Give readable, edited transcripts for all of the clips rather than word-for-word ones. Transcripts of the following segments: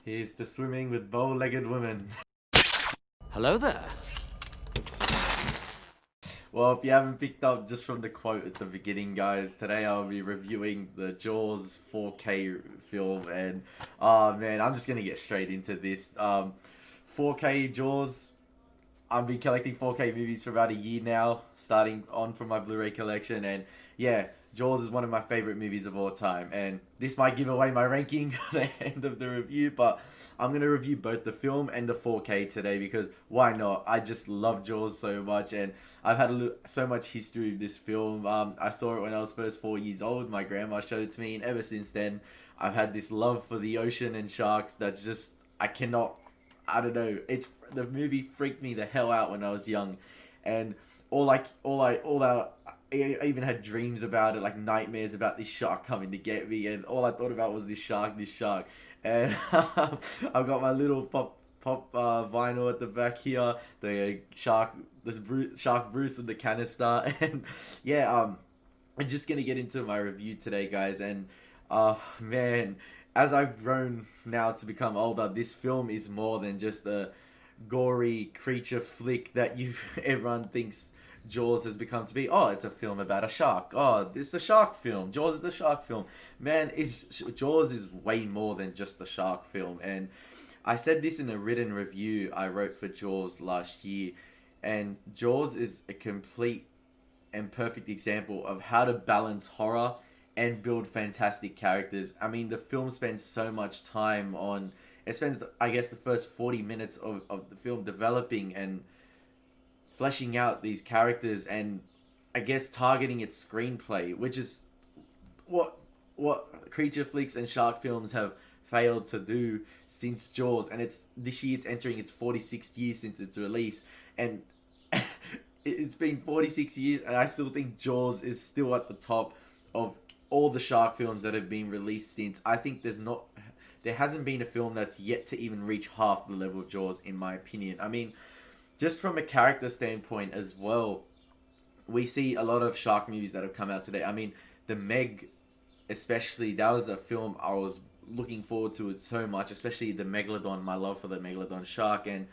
Here's to swimming with bow-legged women. Hello there. Well, if you haven't picked up just from the quote at the beginning, guys, today I'll be reviewing the Jaws 4K film, and oh man, I'm just gonna get straight into this. 4K Jaws. I've been collecting 4K movies for about a year now, starting on from my Blu-ray collection, and yeah, Jaws is one of my favorite movies of all time. And this might give away my ranking at the end of the review, but I'm gonna review both the film and the 4K today because why not? I just love Jaws so much, and I've had so much history with this film. I saw it when I was first 4 years old. My grandma showed it to me, and ever since then, I've had this love for the ocean and sharks that's just I cannot. I don't know. It's the movie freaked me the hell out when I was young, and I even had dreams about it, like nightmares about this shark coming to get me, and all I thought about was this shark, and I've got my little pop vinyl at the back here, the shark Bruce with the canister, and yeah, I'm just gonna get into my review today, guys, and man, as I've grown now to become older, this film is more than just a gory creature flick that you everyone thinks Jaws has become to be. Oh, it's a film about a shark. Oh, this is a shark film. Jaws is a shark film. Man, Jaws is way more than just a shark film. And I said this in a written review I wrote for Jaws last year. And Jaws is a complete and perfect example of how to balance horror and build fantastic characters. I mean, the film spends so much time on. It spends, I guess, the first 40 minutes of the film developing and fleshing out these characters and, I guess, targeting its screenplay, which is what creature flicks and shark films have failed to do since Jaws. And this year it's entering its 46th year since its release. And it's been 46 years, and I still think Jaws is still at the top of all the shark films that have been released since. I think there hasn't been a film that's yet to even reach half the level of Jaws, in my opinion. I mean, just from a character standpoint as well, we see a lot of shark movies that have come out today. I mean, The Meg, especially, that was a film I was looking forward to it so much, especially the Megalodon, my love for the Megalodon shark. And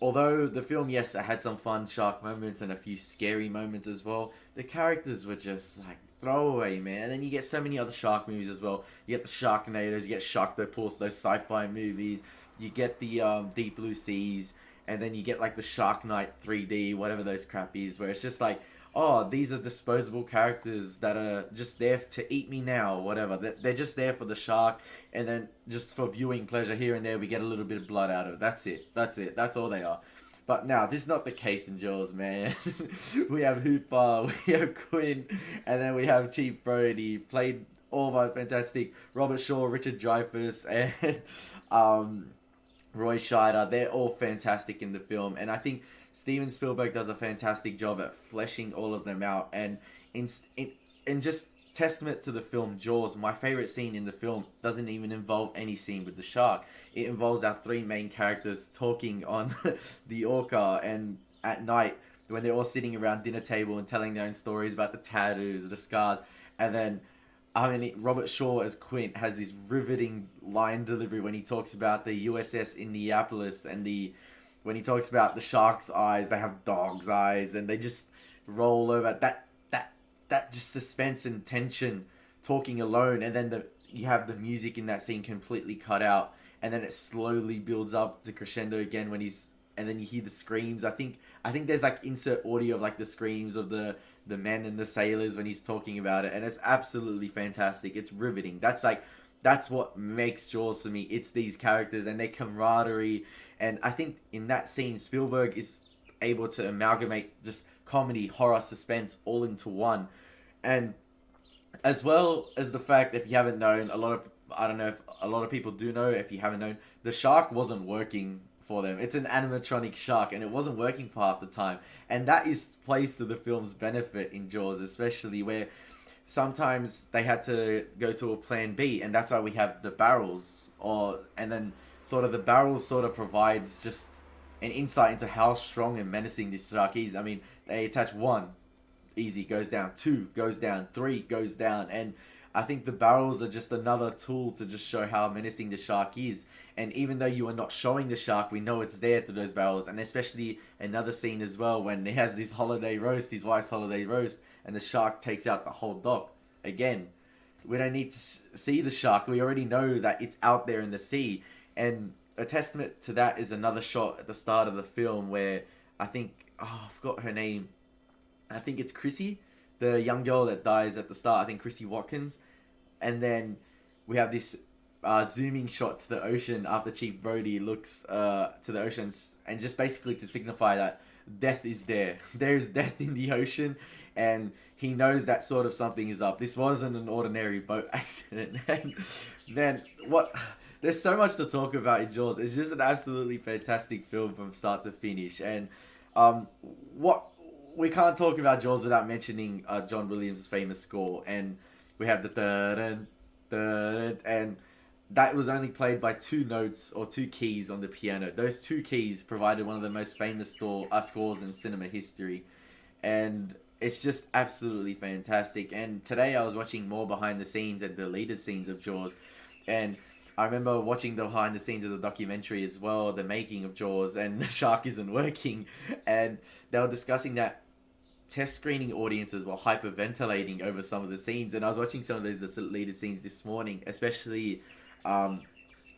although the film, yes, it had some fun shark moments and a few scary moments as well, the characters were just like throwaway, man. And then you get so many other shark movies as well. You get the Sharknadoes, you get Sharktopus, those sci-fi movies. You get the Deep Blue Seas, and then you get like the Shark Night 3D, whatever those crap is, where it's just like, oh, these are disposable characters that are just there to eat me now, or whatever. They're just there for the shark, and then just for viewing pleasure here and there, we get a little bit of blood out of it. That's it. That's all they are. But now, this is not the case in Jaws, man. We have Hooper, we have Quinn, and then we have Chief Brody, played all by fantastic Robert Shaw, Richard Dreyfuss, and Roy Scheider. They're all fantastic in the film, and I think Steven Spielberg does a fantastic job at fleshing all of them out. And in just testament to the film Jaws, my favorite scene in the film doesn't even involve any scene with the shark. It involves our three main characters talking on the orca, and at night when they're all sitting around dinner table and telling their own stories about the tattoos, the scars, and then Robert Shaw as Quint has this riveting line delivery when he talks about the USS Indianapolis and when he talks about the shark's eyes, they have dog's eyes, and they just roll over. That just suspense and tension, talking alone, and then you have the music in that scene completely cut out, and then it slowly builds up to crescendo again and then you hear the screams. I think there's like insert audio of like the screams of the men and the sailors when he's talking about it, and it's absolutely fantastic. It's riveting. That's what makes Jaws for me. It's these characters and their camaraderie. And I think in that scene, Spielberg is able to amalgamate just comedy, horror, suspense all into one. And as well as the fact, if you haven't known, I don't know if a lot of people do know, if you haven't known, the shark wasn't working for them. It's an animatronic shark, and it wasn't working for half the time. And that is plays to the film's benefit in Jaws, especially where sometimes they had to go to a plan B, and that's why we have the barrels, and then sort of the barrels sort of provides just an insight into how strong and menacing this shark is. I mean, they attach one, easy, goes down, two, goes down, three, goes down, and I think the barrels are just another tool to just show how menacing the shark is. And even though you are not showing the shark, we know it's there through those barrels. And especially another scene as well when he has this holiday roast, his wife's holiday roast, and the shark takes out the whole dock. Again, we don't need to see the shark. We already know that it's out there in the sea. And a testament to that is another shot at the start of the film where I think, I forgot her name. I think it's Chrissy, the young girl that dies at the start. I think Chrissy Watkins. And then we have this zooming shot to the ocean after Chief Brody looks to the ocean, and just basically to signify that death is there. There is death in the ocean, and he knows that sort of something is up. This wasn't an ordinary boat accident. And then what? There's so much to talk about in Jaws. It's just an absolutely fantastic film from start to finish. And what we can't talk about Jaws without mentioning John Williams' famous score. And we have the dun dun, and that was only played by two notes or two keys on the piano. Those two keys provided one of the most famous scores in cinema history. And it's just absolutely fantastic. And today I was watching more behind the scenes and deleted scenes of Jaws. And I remember watching the behind the scenes of the documentary as well, the making of Jaws, and the shark isn't working. And they were discussing that test screening audiences were hyperventilating over some of the scenes. And I was watching some of those deleted scenes this morning, especially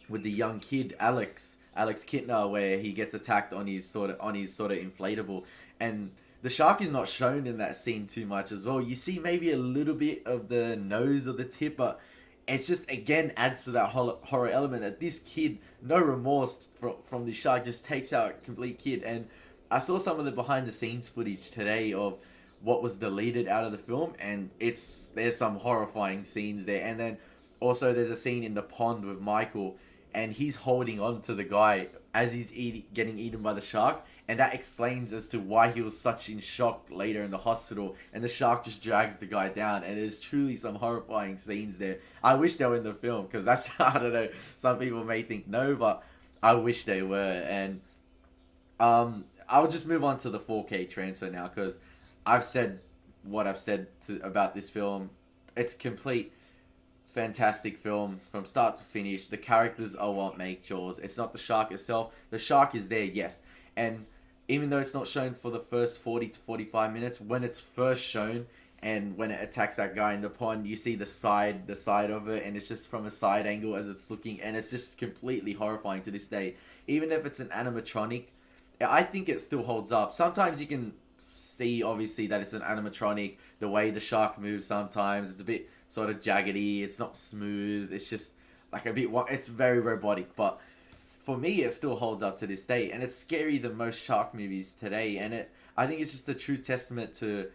with the young kid Alex Kittner, where he gets attacked on his sort of inflatable, and the shark is not shown in that scene too much as well. You see maybe a little bit of the nose or the tip, but it's just again adds to that horror element that this kid, no remorse from the shark, just takes out a complete kid. And I saw some of the behind the scenes footage today of what was deleted out of the film, and there's some horrifying scenes there. And then also there's a scene in the pond with Michael, and he's holding on to the guy as he's getting eaten by the shark, and that explains as to why he was such in shock later in the hospital, and the shark just drags the guy down. And there's truly some horrifying scenes there. I wish they were in the film, because that's, I don't know, some people may think no, but I wish they were. And I'll just move on to the 4K transfer now, because I've said what I've said about this film. It's complete fantastic film from start to finish. The characters are what make Jaws. It's not the shark itself. The shark is there, yes, and even though it's not shown for the first 40 to 45 minutes, when it's first shown and when it attacks that guy in the pond, you see the side of it, and it's just from a side angle as it's looking, and it's just completely horrifying to this day. Even if it's an animatronic, I think it still holds up. Sometimes you can see obviously that it's an animatronic, the way the shark moves sometimes it's a bit sort of jaggedy, it's not smooth, it's just like a bit, it's very robotic, but for me it still holds up to this day, and it's scary than most shark movies today. And I think it's just a true testament to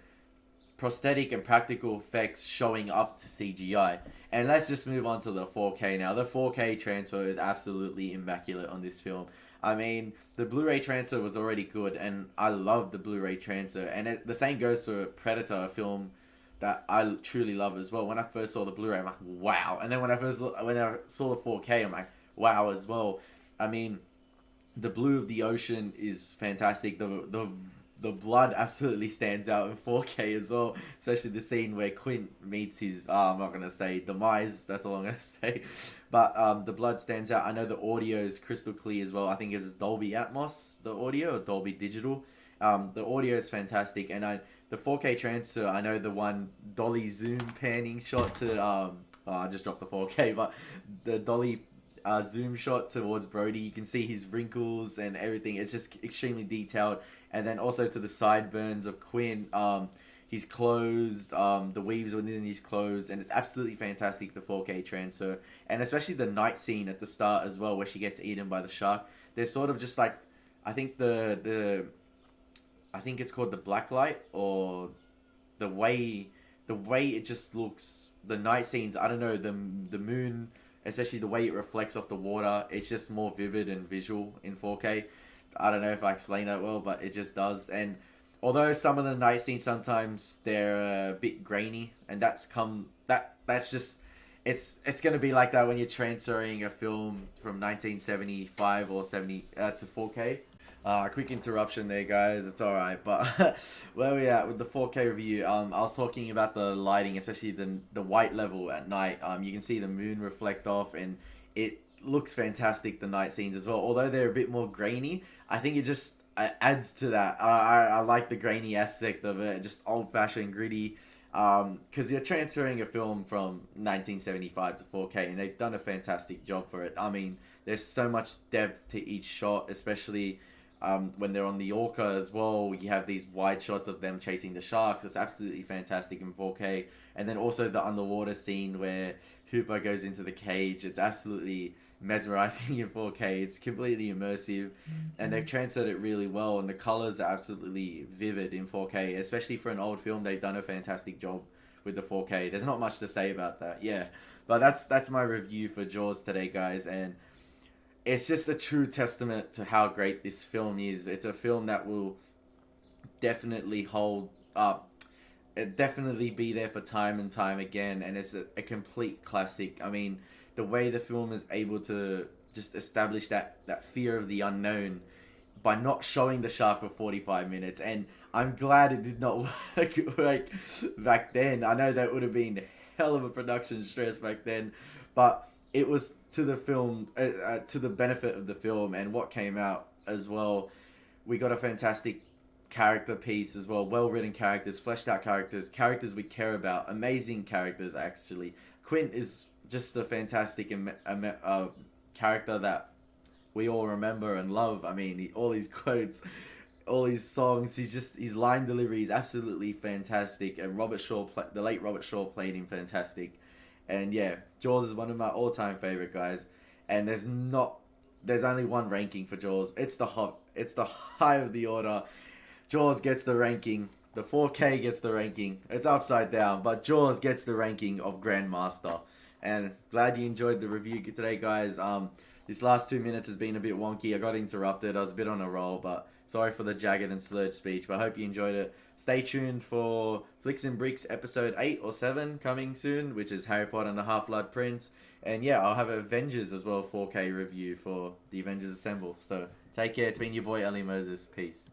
prosthetic and practical effects showing up to CGI. And let's just move on to the 4K now. The 4K transfer is absolutely immaculate on this film. I mean, the Blu-ray transfer was already good, and I love the Blu-ray transfer. And the same goes for Predator, a film that I truly love as well. When I first saw the Blu-ray, I'm like, wow. And then when I saw the 4K, I'm like, wow as well. I mean, the blue of the ocean is fantastic. The blood absolutely stands out in 4K as well, especially the scene where Quint meets his, I'm not going to say demise, that's all I'm going to say, but the blood stands out. I know the audio is crystal clear as well. I think it's Dolby Atmos, the audio, or Dolby Digital. The audio is fantastic, and the 4K transfer, I know the one dolly zoom panning shot to, I just dropped the 4K, but the dolly zoom shot towards Brody, you can see his wrinkles and everything. It's just extremely detailed. And then also to the sideburns of Quinn, his clothes, the weaves within his clothes, and it's absolutely fantastic, the 4K transfer. And especially the night scene at the start as well, where she gets eaten by the shark. There's sort of just like, I think I think it's called the black light, or the way it just looks, the night scenes, I don't know, the moon, especially the way it reflects off the water, it's just more vivid and visual in 4K. I don't know if I explained that well, but it just does. And although some of the night scenes sometimes they're a bit grainy, and that's just, it's gonna be like that when you're transferring a film from 1975 or 70 to 4K. Quick interruption there, guys. It's all right, but where we at with the 4K review? I was talking about the lighting, especially the white level at night. You can see the moon reflect off, and it looks fantastic. The night scenes as well, although they're a bit more grainy. I think it just adds to that. I like the grainy aspect of it, just old fashioned gritty. Because you're transferring a film from 1975 to 4K, and they've done a fantastic job for it. I mean, there's so much depth to each shot, especially when they're on the orca as well. You have these wide shots of them chasing the sharks. It's absolutely fantastic in 4K. And then also the underwater scene where Hooper goes into the cage. It's absolutely mesmerizing in 4K. It's completely immersive, and they've transferred it really well, and the colors are absolutely vivid in 4K, especially for an old film. They've done a fantastic job with the 4K. There's not much to say about that. Yeah, but that's my review for Jaws today, guys, and it's just a true testament to how great this film is. It's a film that will definitely hold up, definitely be there for time and time again, and it's a complete classic. I mean, the way the film is able to just establish that fear of the unknown by not showing the shark for 45 minutes. And I'm glad it did not work back then. I know that would have been hell of a production stress back then, but it was to the film, to the benefit of the film and what came out as well. We got a fantastic character piece as well, well-written characters, fleshed out characters we care about, amazing characters actually. Quint is just a fantastic character that we all remember and love. I mean, all his quotes, all his songs, his line delivery is absolutely fantastic. And the late Robert Shaw played him fantastic. And yeah, Jaws is one of my all-time favorite guys. And there's only one ranking for Jaws. It's the high of the order. Jaws gets the ranking. The 4K gets the ranking. It's upside down, but Jaws gets the ranking of Grandmaster. And glad you enjoyed the review today, guys. This last 2 minutes has been a bit wonky. I got interrupted. I was a bit on a roll, but sorry for the jagged and slurred speech. But I hope you enjoyed it. Stay tuned for Flicks and Bricks episode 8 or 7 coming soon, which is Harry Potter and the Half-Blood Prince. And yeah, I'll have Avengers as well, 4K review for the Avengers Assemble. So take care. It's been your boy, Ali Moses. Peace.